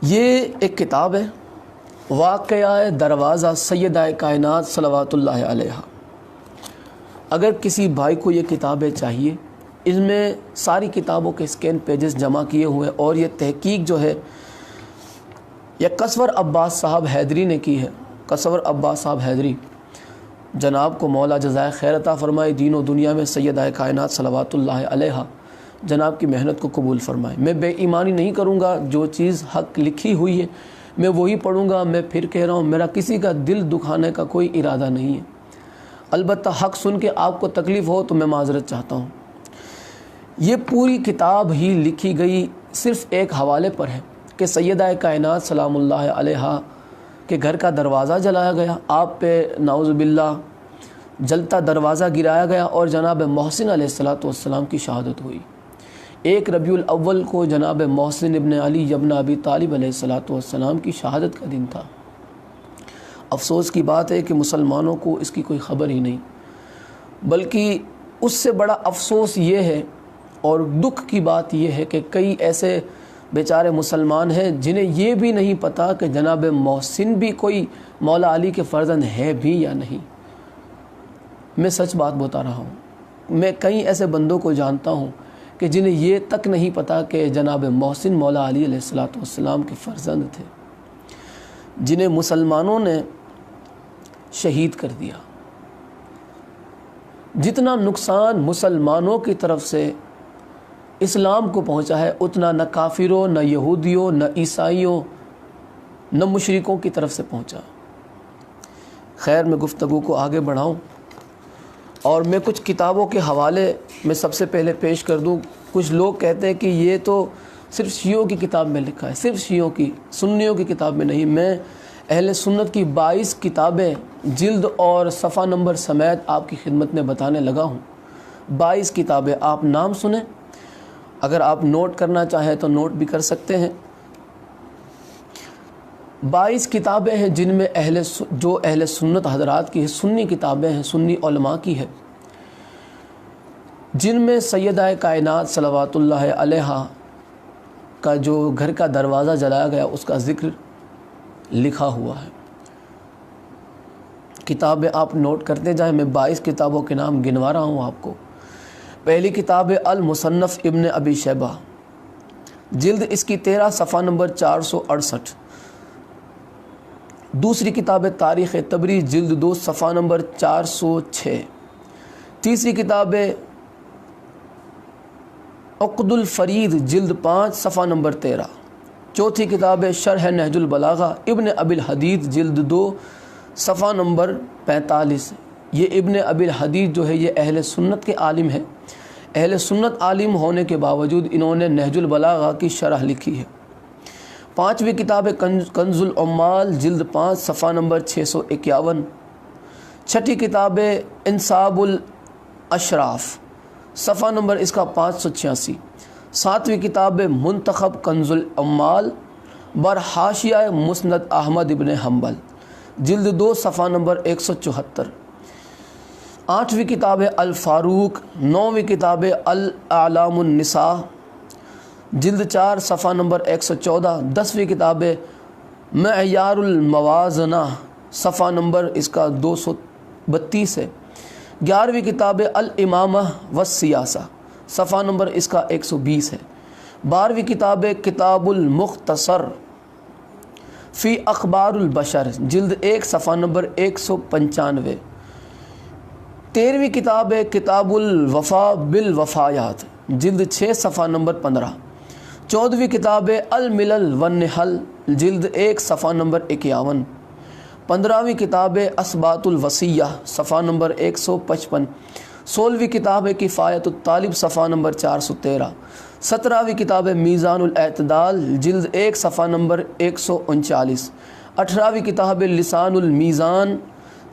یہ ایک کتاب ہے، واقعہ دروازہ سیدہ کائنات صلوات اللہ علیہا۔ اگر کسی بھائی کو یہ کتابیں چاہیے، اس میں ساری کتابوں کے اسکین پیجز جمع کیے ہوئے، اور یہ تحقیق جو ہے یہ قصور عباس صاحب حیدری نے کی ہے۔ قصور عباس صاحب حیدری، جناب کو مولا جزائے خیر عطا فرمائے، دین و دنیا میں سیدہ کائنات صلوات اللہ علیہا جناب کی محنت کو قبول فرمائے۔ میں بے ایمانی نہیں کروں گا، جو چیز حق لکھی ہوئی ہے میں وہی پڑھوں گا۔ میں پھر کہہ رہا ہوں، میرا کسی کا دل دکھانے کا کوئی ارادہ نہیں ہے، البتہ حق سن کے آپ کو تکلیف ہو تو میں معذرت چاہتا ہوں۔ یہ پوری کتاب ہی لکھی گئی صرف ایک حوالے پر ہے کہ سیدہ کائنات سلام اللہ علیہا کے گھر کا دروازہ جلایا گیا، آپ پہ نعوذ باللہ جلتا دروازہ گرایا گیا، اور جناب محسن علیہ السلام کی شہادت ہوئی۔ 1 ربیع الاول کو جناب محسن ابن علی ابن ابی طالب علیہ السلام کی شہادت کا دن تھا۔ افسوس کی بات ہے کہ مسلمانوں کو اس کی کوئی خبر ہی نہیں، بلکہ اس سے بڑا افسوس یہ ہے اور دکھ کی بات یہ ہے کہ کئی ایسے بیچارے مسلمان ہیں جنہیں یہ بھی نہیں پتہ کہ جناب محسن بھی کوئی مولا علی کے فرزند ہے بھی یا نہیں۔ میں سچ بات بتا رہا ہوں، میں کئی ایسے بندوں کو جانتا ہوں کہ جنہیں یہ تک نہیں پتہ کہ جناب محسن مولا علی علیہ السلام کے فرزند تھے، جنہیں مسلمانوں نے شہید کر دیا۔ جتنا نقصان مسلمانوں کی طرف سے اسلام کو پہنچا ہے، اتنا نہ کافروں، نہ یہودیوں، نہ عیسائیوں، نہ مشرکوں کی طرف سے پہنچا۔ خیر، میں گفتگو کو آگے بڑھاؤں اور میں کچھ کتابوں کے حوالے میں سب سے پہلے پیش کر دوں۔ کچھ لوگ کہتے ہیں کہ یہ تو صرف شیعوں کی کتاب میں لکھا ہے، صرف شیعوں کی، سنیوں کی کتاب میں نہیں۔ میں اہل سنت کی 22 کتابیں جلد اور صفحہ نمبر سمیت آپ کی خدمت میں بتانے لگا ہوں۔ 22 کتابیں، آپ نام سنیں، اگر آپ نوٹ کرنا چاہیں تو نوٹ بھی کر سکتے ہیں۔ 22 کتابیں ہیں جن میں جو اہل سنت حضرات کی سنی کتابیں ہیں، سنی علماء کی ہے، جن میں سیدہ کائنات صلوات اللہ علیہا کا جو گھر کا دروازہ جلایا گیا اس کا ذکر لکھا ہوا ہے۔ کتابیں آپ نوٹ کرتے جائیں، میں 22 کتابوں کے نام گنوا رہا ہوں آپ کو۔ پہلی کتاب المصنف ابن ابی شیبہ، جلد اس کی 13، صفحہ نمبر 468۔ دوسری کتاب تاریخ طبری، جلد 2، صفحہ نمبر 406۔ تیسری کتاب عقد الفرید، جلد 5، صفحہ نمبر 13۔ چوتھی کتاب شرح نہج البلاغہ ابن ابی الحدید، جلد 2، صفحہ نمبر 45۔ یہ ابن ابی الحدید جو ہے یہ اہل سنت کے عالم ہے، اہل سنت عالم ہونے کے باوجود انہوں نے نہج البلاغہ کی شرح لکھی ہے۔ پانچویں کتاب کنز العمال، جلد 5، صفحہ نمبر 651۔ چھٹی کتاب انصاب الاشراف، صفحہ نمبر اس کا 586۔ ساتویں کتاب منتخب کنز العمال بر حاشیہ مسند احمد ابن حنبل، جلد 2، صفحہ نمبر 174۔ آٹھویں کتاب الفاروق۔ نویں کتاب الاعلام النساء، جلد 4، صفحہ نمبر 114۔ 10ویں کتاب معیار الموازنہ، صفحہ نمبر اس کا 232 ہے۔ 11ویں کتاب الامامہ والسیاسہ، صفحہ نمبر اس کا 120 ہے۔ 12ویں کتاب کتاب المختصر فی اخبار البشر، جلد 1، صفحہ نمبر 195۔ 13ویں کتاب کتاب الوفا بالوفایات، جلد 6، صفحہ نمبر 15۔ 14ویں کتاب الملل والنحل، جلد 1، صفحہ نمبر 51۔ 15ویں کتاب اثبات الوصیہ، صفحہ نمبر 155۔ 16ویں کتاب کفایت الطالب، صفحہ نمبر 413۔ 17ویں کتاب میزان الاعتدال، جلد 1، صفحہ نمبر 139۔ 18ویں کتاب لسان المیزان،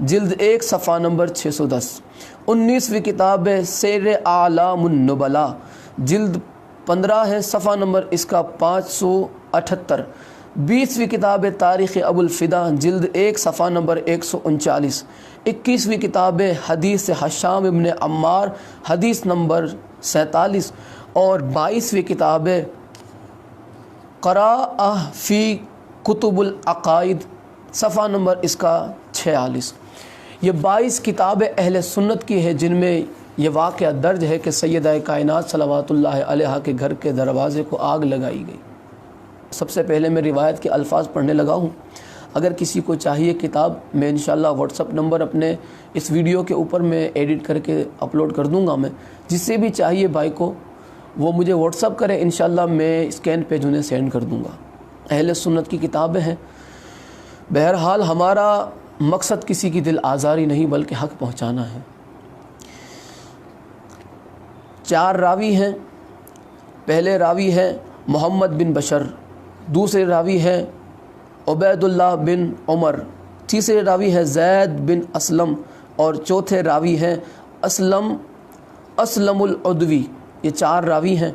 جلد 1، صفحہ نمبر 610۔ 19ویں کتاب سیر اعلام النبلاء، جلد 15 ہے، صفحہ نمبر اس کا 578۔ 20ویں کتاب تاریخ ابو الفدا، جلد 1، صفحہ نمبر 139۔ 21ویں کتاب حدیث حشام ابن عمار، حدیث نمبر 47۔ اور 22ویں کتاب قراءہ فی کتب العقائد صفحہ نمبر اس کا 46۔ یہ 22 کتابیں اہل سنت کی ہے جن میں یہ واقعہ درج ہے کہ سیدہ کائنات صلوات اللہ علیہا کے گھر کے دروازے کو آگ لگائی گئی۔ سب سے پہلے میں روایت کے الفاظ پڑھنے لگا ہوں۔ اگر کسی کو چاہیے کتاب، میں انشاءاللہ واٹس اپ نمبر اپنے اس ویڈیو کے اوپر میں ایڈٹ کر کے اپلوڈ کر دوں گا۔ میں جس سے بھی چاہیے بھائی کو وہ مجھے واٹس اپ کرے، انشاءاللہ میں اسکین پیج انہیں سینڈ کر دوں گا۔ اہل سنت کی کتابیں ہیں۔ بہرحال ہمارا مقصد کسی کی دل آزاری نہیں بلکہ حق پہنچانا ہے۔ 4 راوی ہیں۔ پہلے راوی ہے محمد بن بشر، دوسرے راوی ہے عبید اللہ بن عمر، تیسرے راوی ہے زید بن اسلم، اور چوتھے راوی ہیں اسلم العدوی۔ یہ 4 راوی ہیں۔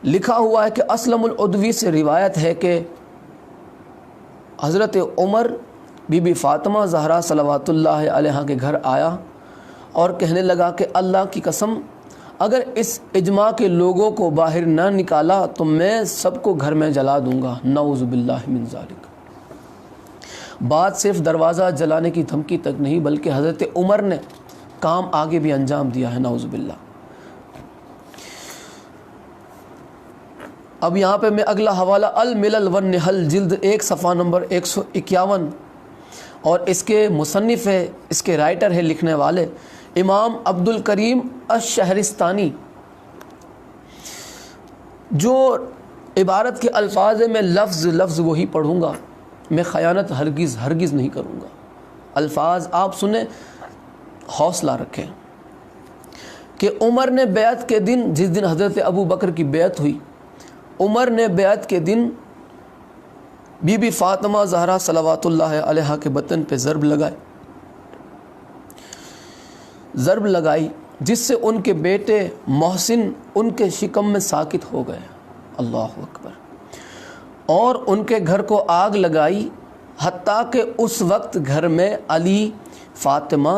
لکھا ہوا ہے کہ اسلم العدوی سے روایت ہے کہ حضرت عمر بی بی فاطمہ زہرا صلوات اللہ علیہا کے گھر آیا اور کہنے لگا کہ اللہ کی قسم اگر اس اجماع کے لوگوں کو باہر نہ نکالا تو میں سب کو گھر میں جلا دوں گا، نعوذ باللہ من ذالک۔ بات صرف دروازہ جلانے کی دھمکی تک نہیں بلکہ حضرت عمر نے کام آگے بھی انجام دیا ہے، نعوذ باللہ۔ اب یہاں پہ میں اگلا حوالہ الملل والنحل جلد 1 صفحہ نمبر 151، اور اس کے مصنف ہے، اس کے رائٹر ہے، لکھنے والے امام عبد الکریم الشہرستانی۔ جو عبارت کے الفاظ ہیں میں لفظ لفظ وہی پڑھوں گا، میں خیانت ہرگز نہیں کروں گا۔ الفاظ آپ سنیں، حوصلہ رکھیں کہ عمر نے بیعت کے دن، جس دن حضرت ابو بکر کی بیعت ہوئی، عمر نے بیعت کے دن بی بی فاطمہ زہرا صلوات اللہ علیہا کے بدن پہ ضرب لگائی جس سے ان کے بیٹے محسن ان کے شکم میں ساکت ہو گئے، اللہ اکبر، اور ان کے گھر کو آگ لگائی، حتیٰ کہ اس وقت گھر میں علی، فاطمہ،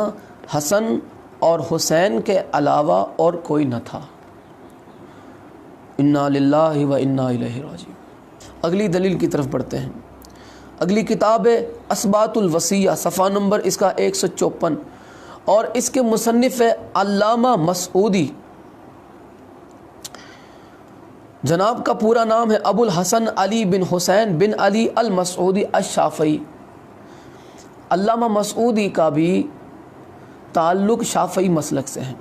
حسن اور حسین کے علاوہ اور کوئی نہ تھا۔ انا للہ و انا الیہ راجعون۔ اگلی دلیل کی طرف بڑھتے ہیں۔ اگلی کتاب ہے اثبات الوصیہ، صفحہ نمبر اس کا 154، اور اس کے مصنف ہے علامہ مسعودی۔ جناب کا پورا نام ہے ابو الحسن علی بن حسین بن علی المسعودی الشافعی۔ علامہ مسعودی کا بھی تعلق شافعی مسلک سے ہے۔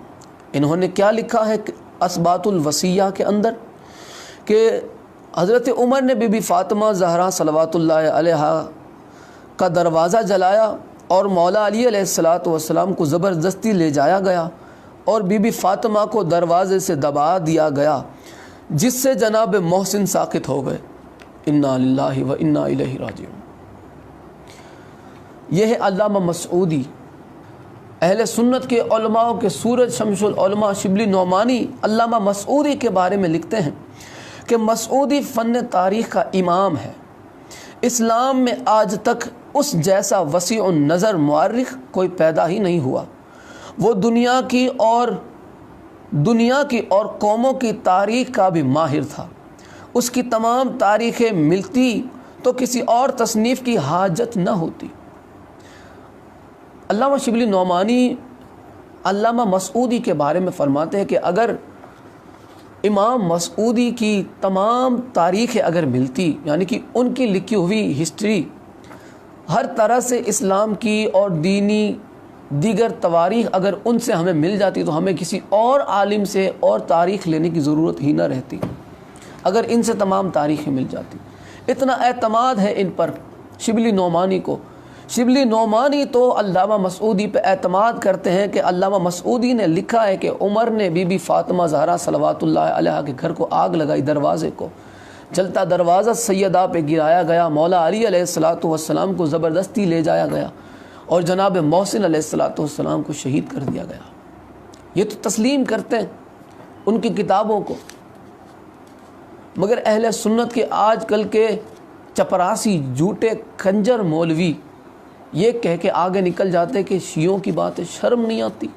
انہوں نے کیا لکھا ہے اثبات الوصیہ کے اندر کہ حضرت عمر نے بی بی فاطمہ زہرا صلوات اللہ علیہا کا دروازہ جلایا اور مولا علی علیہ السلام کو زبردستی لے جایا گیا اور بی بی فاطمہ کو دروازے سے دبا دیا گیا، جس سے جناب محسن ساکت ہو گئے۔ انا للہ و انا الیہ راجعون۔ یہ ہے علامہ مسعودی، اہل سنت کے علماء کے سورج شمس العلماء شبلی نعمانی علامہ مسعودی کے بارے میں لکھتے ہیں کہ مسعودی فن تاریخ کا امام ہے۔ اسلام میں آج تک اس جیسا وسیع النظر مورخ کوئی پیدا ہی نہیں ہوا۔ وہ دنیا کی اور قوموں کی تاریخ کا بھی ماہر تھا۔ اس کی تمام تاریخیں ملتی تو کسی اور تصنیف کی حاجت نہ ہوتی۔ علامہ شبلی نعمانی علامہ مسعودی کے بارے میں فرماتے ہیں کہ اگر امام مسعودی کی تمام تاریخیں اگر ملتی، یعنی کہ ان کی لکھی ہوئی ہسٹری ہر طرح سے اسلام کی اور دینی دیگر تواریخ اگر ان سے ہمیں مل جاتی تو ہمیں کسی اور عالم سے اور تاریخ لینے کی ضرورت ہی نہ رہتی، اگر ان سے تمام تاریخیں مل جاتی۔ اتنا اعتماد ہے ان پر شبلی نعمانی کو۔ شبلی نعمانی تو علامہ مسعودی پہ اعتماد کرتے ہیں کہ علامہ مسعودی نے لکھا ہے کہ عمر نے بی بی فاطمہ زہرا صلوات اللہ علیہا کے گھر کو آگ لگائی، دروازے کو، جلتا دروازہ سیدہ پہ گرایا گیا، مولا علی علیہ السلام کو زبردستی لے جایا گیا اور جناب محسن علیہ السلام کو شہید کر دیا گیا۔ یہ تو تسلیم کرتے ہیں ان کی کتابوں کو، مگر اہل سنت کے آج کل کے چپراسی جھوٹے کنجر مولوی یہ کہہ کے آگے نکل جاتے کہ شیعوں کی بات ہے، شرم نہیں آتی۔